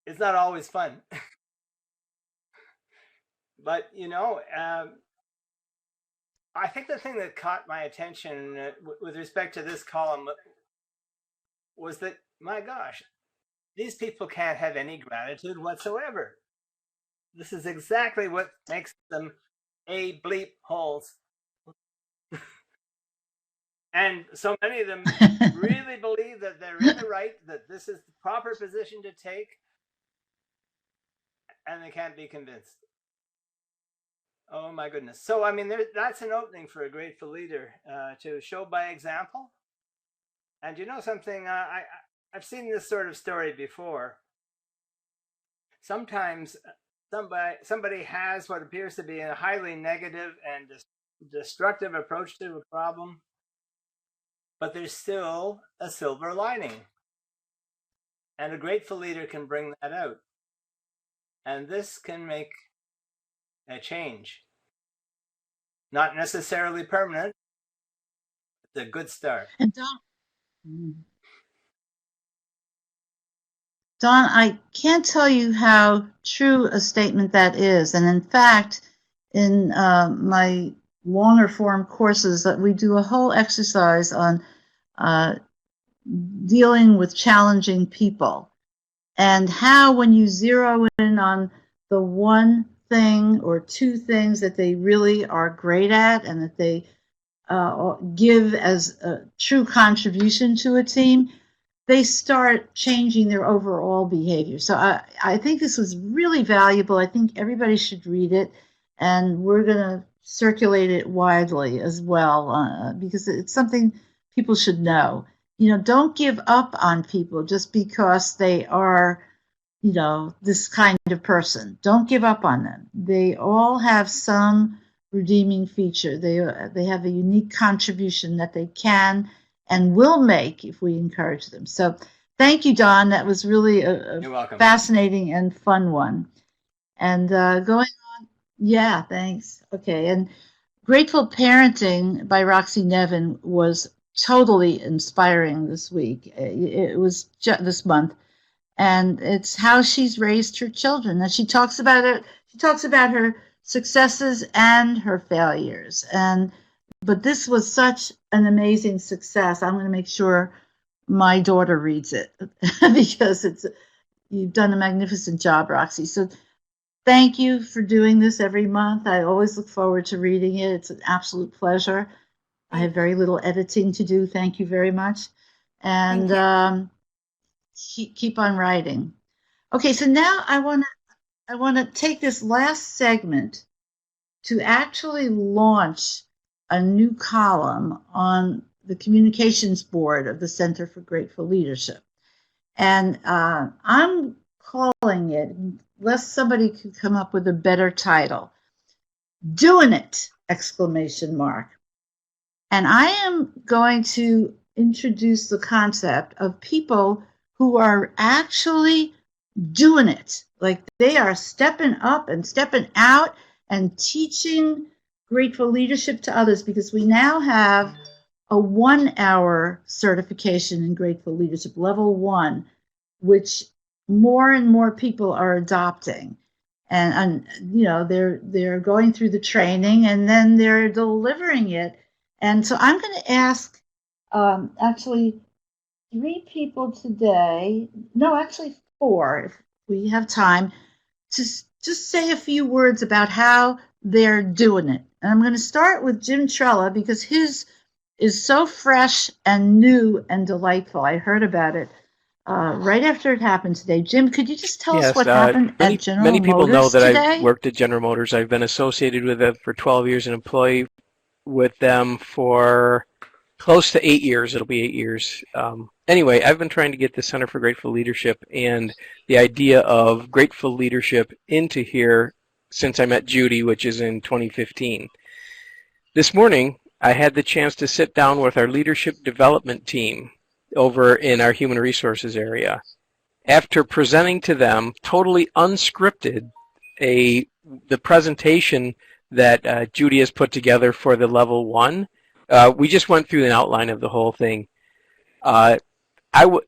it's not always fun. But, I think the thing that caught my attention with respect to this column was that, my gosh, these people can't have any gratitude whatsoever. This is exactly what makes them bleep holes. And so many of them really believe that they're in the right, that this is the proper position to take, and they can't be convinced. Oh my goodness. So, I mean, that's an opening for a grateful leader, to show by example. And you know something, I've seen this sort of story before. Sometimes somebody has what appears to be a highly negative and destructive approach to a problem, but there's still a silver lining. And a grateful leader can bring that out. And this can make a change. Not necessarily permanent. It's a good start. And Don, I can't tell you how true a statement that is. And in fact, in my longer form courses, that we do a whole exercise on dealing with challenging people, and how when you zero in on the one thing or two things that they really are great at and that they give as a true contribution to a team, they start changing their overall behavior. So I think this was really valuable. I think everybody should read it, and we're going to circulate it widely as well, because it's something people should know. Don't give up on people just because they are, this kind of person. Don't give up on them. They all have some redeeming feature. They have a unique contribution that they can and will make if we encourage them. So thank you, Don. That was really a fascinating and fun one. And going on, yeah, thanks. Okay, and Grateful Parenting by Roxy Nevin was totally inspiring this week. It was this month. And it's how she's raised her children. And she talks about it. She talks about her successes and her failures. And but this was such an amazing success. I'm going to make sure my daughter reads it because you've done a magnificent job, Roxy. So thank you for doing this every month. I always look forward to reading it. It's an absolute pleasure. I have very little editing to do. Thank you very much. And keep on writing. Okay, so now I want to take this last segment to actually launch a new column on the communications board of the Center for Grateful Leadership. And I'm calling it, unless somebody could come up with a better title, Doing It! Exclamation mark. And I am going to introduce the concept of people who are actually doing it. Like they are stepping up and stepping out and teaching grateful leadership to others, because we now have a 1-hour certification in grateful leadership, level 1, which more and more people are adopting. And you know, they're going through the training and then they're delivering it. And so I'm going to ask actually 3 people today, no, actually 4, if we have time, to just say a few words about how they're doing it. And I'm going to start with Jim Trella because his is so fresh and new and delightful. I heard about it right after it happened today. Jim, could you just tell us what happened at General many people Motors know that today? I've worked at General Motors. I've been associated with them for 12 years, an employee with them for close to 8 years. It'll be 8 years. Anyway, I've been trying to get the Center for Grateful Leadership and the idea of grateful leadership into here since I met Judy, which is in 2015. This morning, I had the chance to sit down with our leadership development team over in our human resources area. After presenting to them, totally unscripted, the presentation that Judy has put together for the level 1, we just went through an outline of the whole thing.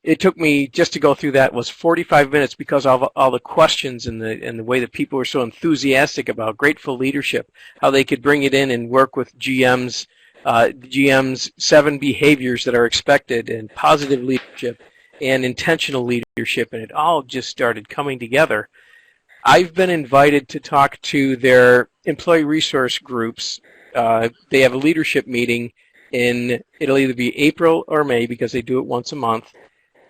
It took me just to go through that was 45 minutes because of all the questions and the way that people were so enthusiastic about grateful leadership, how they could bring it in and work with GM's 7 behaviors that are expected, and positive leadership and intentional leadership, and it all just started coming together. I've been invited to talk to their employee resource groups. They have a leadership meeting it'll either be April or May because they do it once a month,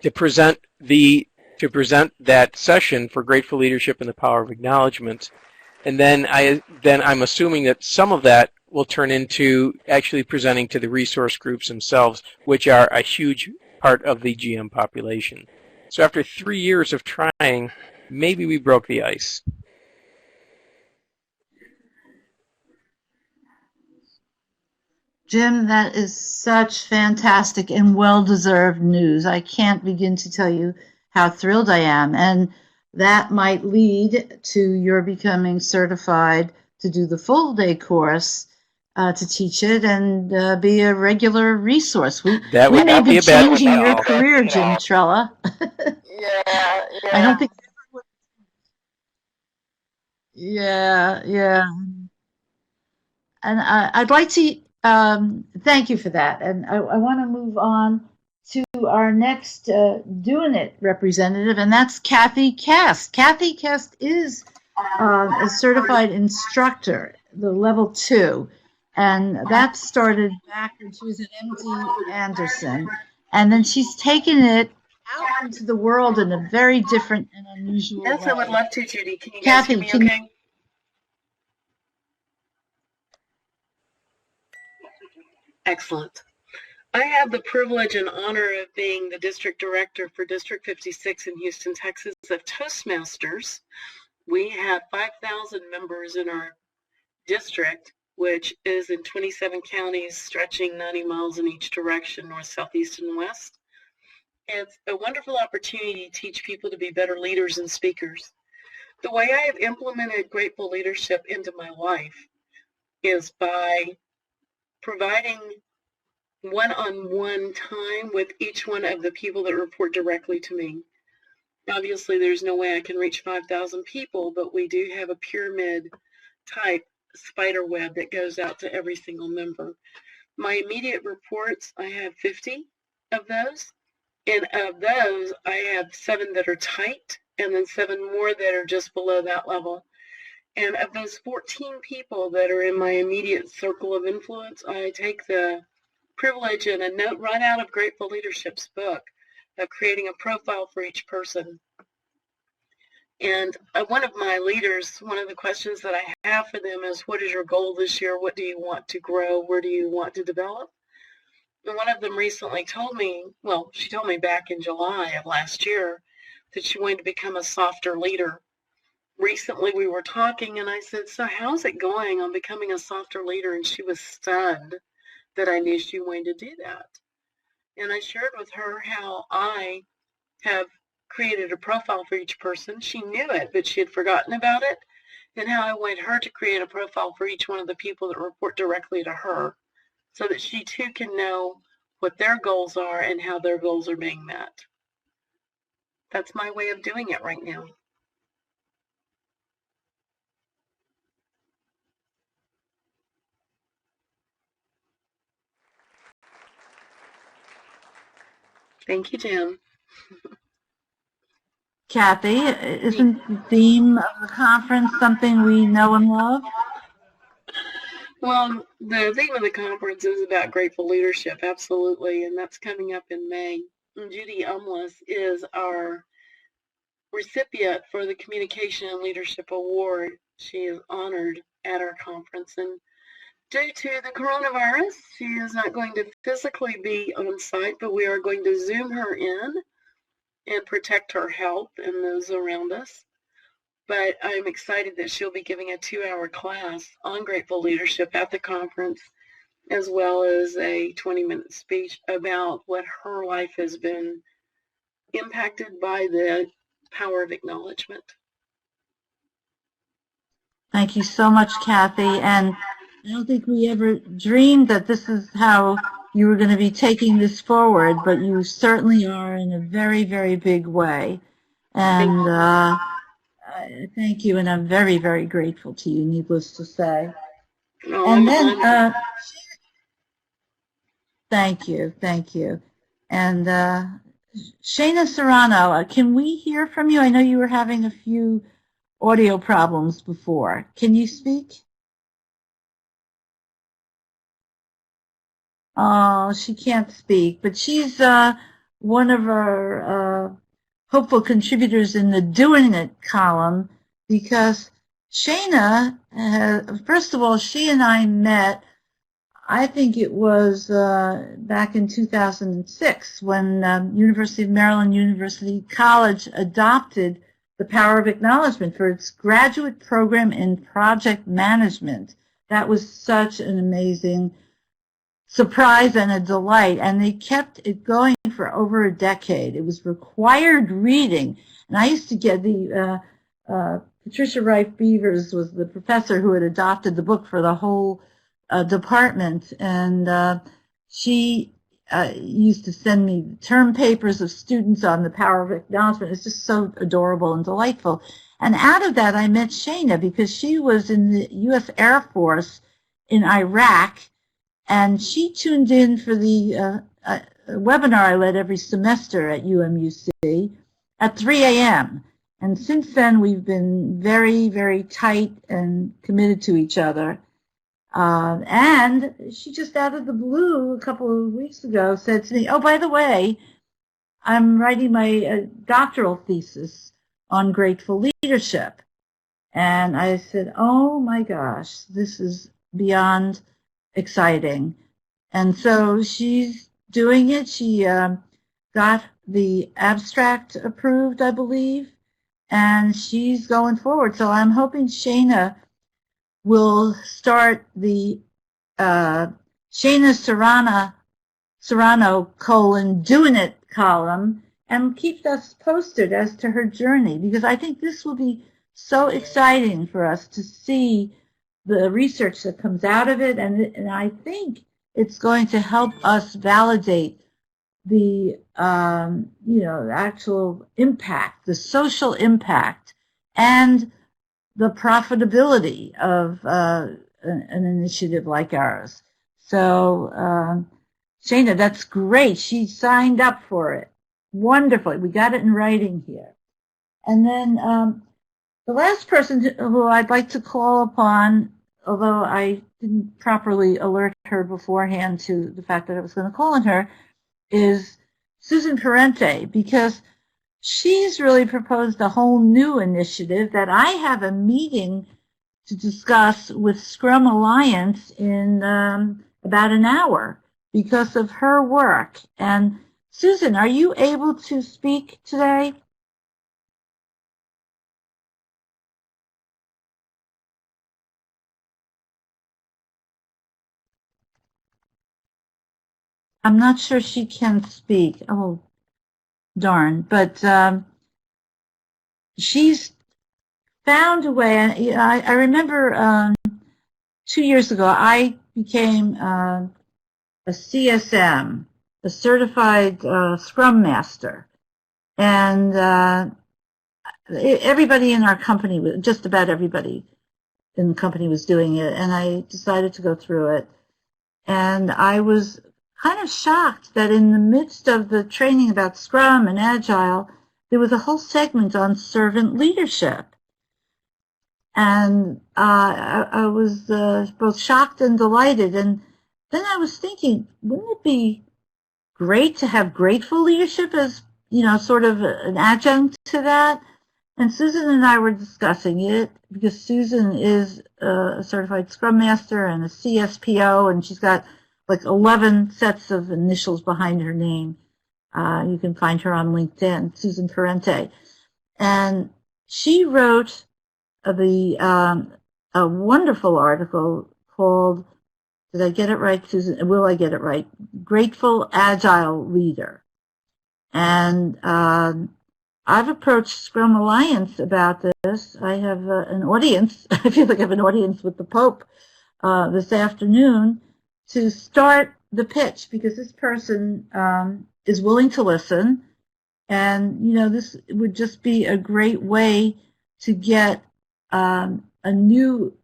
to present that session for grateful leadership and the power of acknowledgement. And then I'm assuming that some of that will turn into actually presenting to the resource groups themselves, which are a huge part of the GM population. So after 3 years of trying, maybe we broke the ice. Jim, that is such fantastic and well-deserved news. I can't begin to tell you how thrilled I am. And that might lead to your becoming certified to do the full-day course to teach it and be a regular resource. We may be changing your career, Jim Trella. Yeah. I don't think. Yeah. And I'd like to thank you for that. And I want to move on to our next Doing It representative, and that's Kathy Kast. Kathy Kast is a certified instructor, the level 2. And that started back when she was at MD Anderson. And then she's taken it out into the world in a very different and unusual way. Yes, I would love to, Judy. Can you guys Kathy, hear me okay? Excellent. I have the privilege and honor of being the district director for District 56 in Houston, Texas of Toastmasters. We have 5,000 members in our district, which is in 27 counties stretching 90 miles in each direction, north, south, east, and west. It's a wonderful opportunity to teach people to be better leaders and speakers. The way I have implemented grateful leadership into my life is by providing one-on-one time with each one of the people that report directly to me. Obviously, there's no way I can reach 5,000 people, but we do have a pyramid type spider web that goes out to every single member. My immediate reports, I have 50 of those. And of those, I have 7 that are tight, and then 7 more that are just below that level. And of those 14 people that are in my immediate circle of influence, I take the privilege and a note right out of Grateful Leadership's book of creating a profile for each person. And one of my leaders, one of the questions that I have for them is, what is your goal this year? What do you want to grow? Where do you want to develop? And one of them recently told me, well, she told me back in July of last year that she wanted to become a softer leader. Recently we were talking and I said, so how's it going on becoming a softer leader? And she was stunned that I knew she wanted to do that. And I shared with her how I have created a profile for each person. She knew it, but she had forgotten about it. And how I want her to create a profile for each one of the people that report directly to her, so that she too can know what their goals are and how their goals are being met. That's my way of doing it right now. Thank you, Jim. Kathy, isn't the theme of the conference something we know and love? Well, the theme of the conference is about grateful leadership, absolutely, and that's coming up in May. And Judy Umlas is our recipient for the Communication and Leadership Award. She is honored at our conference, and due to the coronavirus, she is not going to physically be on site, but we are going to Zoom her in and protect her health and those around us. But I'm excited that she'll be giving a 2-hour class on grateful leadership at the conference, as well as a 20-minute speech about what her life has been impacted by the power of acknowledgement. Thank you so much, Kathy. And I don't think we ever dreamed that this is how you were going to be taking this forward, but you certainly are in a very, very big way. And thank you, and I'm very, very grateful to you, needless to say. And then, thank you. And Shana Serrano, can we hear from you? I know you were having a few audio problems before. Can you speak? Oh, she can't speak, but she's one of our hopeful contributors in the Doing It column, because Shana, first of all, she and I met, I think it was back in 2006 when University of Maryland University College adopted the Power of Acknowledgement for its graduate program in project management. That was such an amazing surprise and a delight, and they kept it going for over a decade. It was required reading, and I used to get the Patricia Rife Beavers was the professor who had adopted the book for the whole department, and she used to send me term papers of students on the power of acknowledgement. It's just so adorable and delightful. And out of that, I met Shana because she was in the U.S. Air Force in Iraq. And she tuned in for the webinar I led every semester at UMUC at 3 a.m. And since then, we've been very, very tight and committed to each other. And she just out of the blue a couple of weeks ago said to me, oh, by the way, I'm writing my doctoral thesis on grateful leadership. And I said, oh, my gosh, this is beyond exciting. And so she's doing it. She got the abstract approved, I believe, and she's going forward. So I'm hoping Shana will start the Shana Serrano Doing It column and keep us posted as to her journey, because I think this will be so exciting for us to see the research that comes out of it, and I think it's going to help us validate the actual impact, the social impact, and the profitability of an initiative like ours. So, Shana, that's great. She signed up for it. Wonderful. We got it in writing here. And then the last person who I'd like to call upon, although I didn't properly alert her beforehand to the fact that I was going to call on her, is Susan Parente, because she's really proposed a whole new initiative that I have a meeting to discuss with Scrum Alliance in about an hour because of her work. And Susan, are you able to speak today? I'm not sure she can speak. Oh, darn. But she's found a way. I remember 2 years ago, I became a CSM, a certified Scrum Master. And everybody in our company, just about everybody in the company was doing it. And I decided to go through it. And I was kind of shocked that in the midst of the training about Scrum and Agile, there was a whole segment on servant leadership. And I was both shocked and delighted. And then I was thinking, wouldn't it be great to have grateful leadership as, sort of an adjunct to that? And Susan and I were discussing it because Susan is a certified Scrum Master and a CSPO, and she's got like 11 sets of initials behind her name. You can find her on LinkedIn, Susan Parente. And she wrote a wonderful article called, did I get it right, Susan? Will I get it right? Grateful Agile Leader. And I've approached Scrum Alliance about this. I have an audience. I feel like I have an audience with the Pope this afternoon to start the pitch because this person is willing to listen. And, this would just be a great way to get a new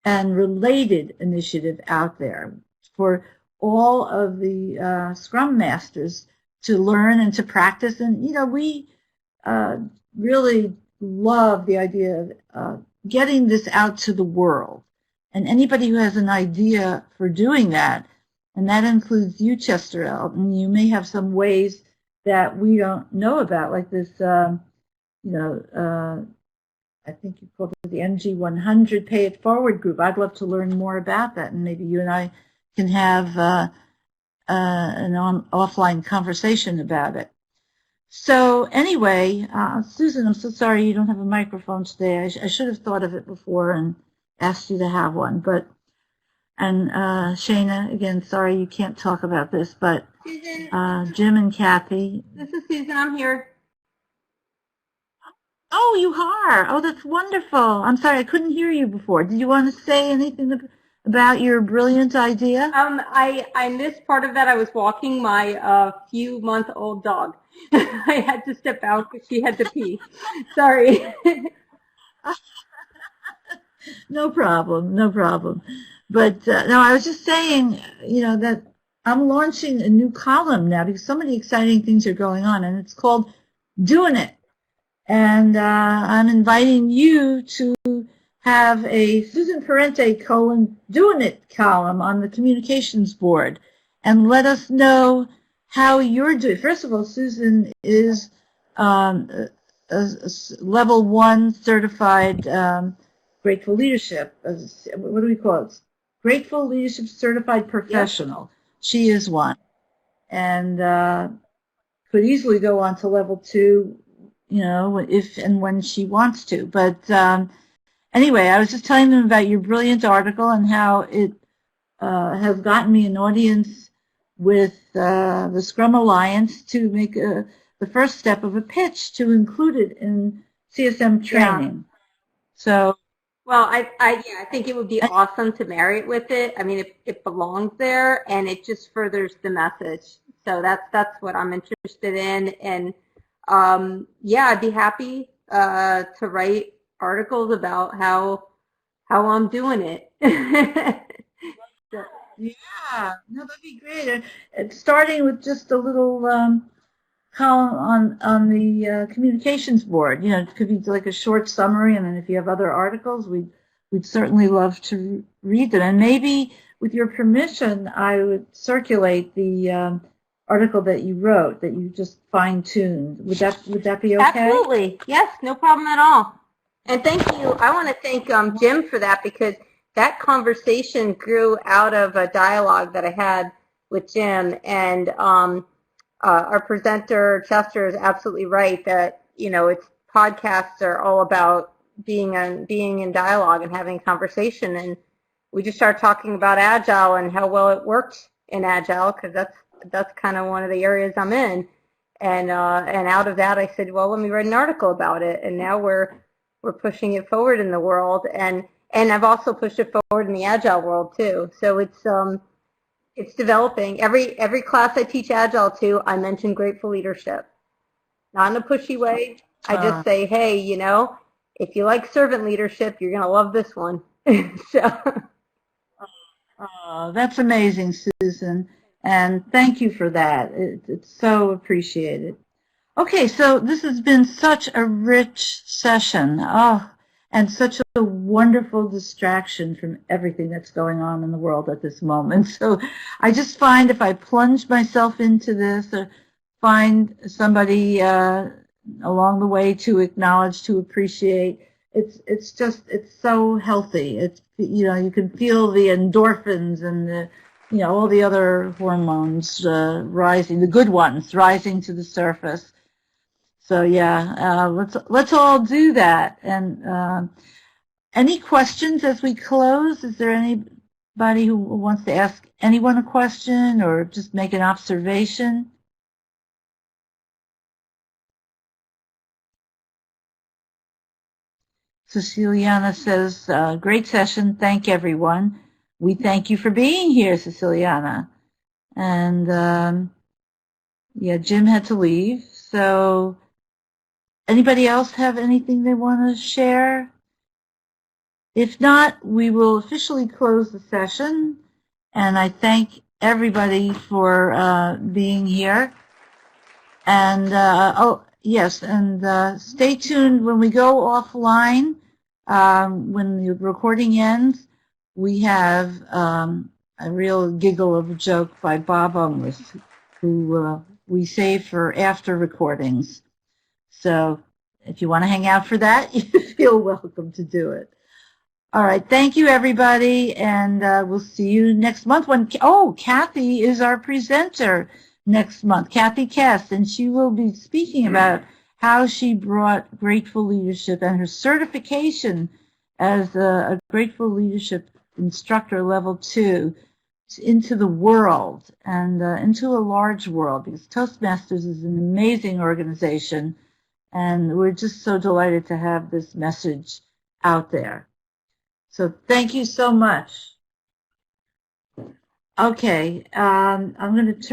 and related initiative out there for all of the Scrum Masters to learn and to practice. And, we really love the idea of getting this out to the world. And anybody who has an idea for doing that, and that includes you, Chester Elton, you may have some ways that we don't know about, like this, I think you called it the MG100 Pay It Forward group. I'd love to learn more about that, and maybe you and I can have an offline conversation about it. So anyway, Susan, I'm so sorry you don't have a microphone today. I should have thought of it before and asked you to have one. And Shana, again, sorry you can't talk about this, but Susan, Jim and Kathy. this is Susan. I'm here. Oh, you are. Oh, that's wonderful. I'm sorry, I couldn't hear you before. Did you want to say anything about your brilliant idea? I missed part of that. I was walking my few-month-old dog. I had to step out because she had to pee. Sorry. No problem. But no, I was just saying, that I'm launching a new column now because so many exciting things are going on, and it's called Doing It. And I'm inviting you to have a Susan Parente Doing It column on the communications board and let us know how you're doing. First of all, Susan is a level 1 certified Grateful Leadership. What do we call it? Grateful Leadership Certified Professional. Yep. She is one. And could easily go on to level 2, if and when she wants to. But anyway, I was just telling them about your brilliant article and how it has gotten me an audience with the Scrum Alliance to make the first step of a pitch to include it in CSM training. Yeah. So, well, I think it would be awesome to marry it with it. I mean, it belongs there, and it just furthers the message. So that's what I'm interested in. And I'd be happy to write articles about how I'm doing it. Yeah, no, that'd be great. Starting with just a little column on the communications board. You know, it could be like a short summary, and then if you have other articles, we'd certainly love to read them. And maybe, with your permission, I would circulate the article that you wrote that you just fine-tuned. Would that be okay? Absolutely. Yes, no problem at all. And thank you. I want to thank Jim for that, because that conversation grew out of a dialogue that I had with Jim. And our presenter, Chester, is absolutely right that, you know, it's podcasts are all about being in dialogue and having conversation. And we just started talking about Agile and how well it worked in Agile, because that's kind of one of the areas I'm in. And out of that, I said, well, let me write an article about it. And now we're pushing it forward in the world, and I've also pushed it forward in the Agile world too. So it's developing. Every class I teach Agile to, I mention grateful leadership, not in a pushy way. I just say, hey, you know, if you like servant leadership, you're gonna love this one. So. That's amazing, Susan, and thank you for that. It's so appreciated. Okay, so this has been such a rich session. And such a wonderful distraction from everything that's going on in the world at this moment. So I just find if I plunge myself into this, or find somebody along the way to acknowledge, to appreciate, it's so healthy. It's, you know, you can feel the endorphins and the, you know, all the other hormones rising, the good ones rising to the surface. So yeah, let's all do that. And any questions as we close? Is there anybody who wants to ask anyone a question or just make an observation? Ceciliana says, great session. Thank everyone. We thank you for being here, Ceciliana. And yeah, Jim had to leave. So anybody else have anything they want to share? If not, we will officially close the session. And I thank everybody for being here. And, oh, yes, and stay tuned when we go offline. When the recording ends, we have a real giggle of a joke by Bob Umlis, who we save for after recordings. So if you want to hang out for that, you feel welcome to do it. All right. Thank you, everybody. And we'll see you next month when, Kathy is our presenter next month, Kathy Kest, and she will be speaking about how she brought Grateful Leadership and her certification as a Grateful Leadership Instructor Level 2 into the world and into a large world, because Toastmasters is an amazing organization, and we're just so delighted to have this message out there. So thank you so much. Okay, I'm going to turn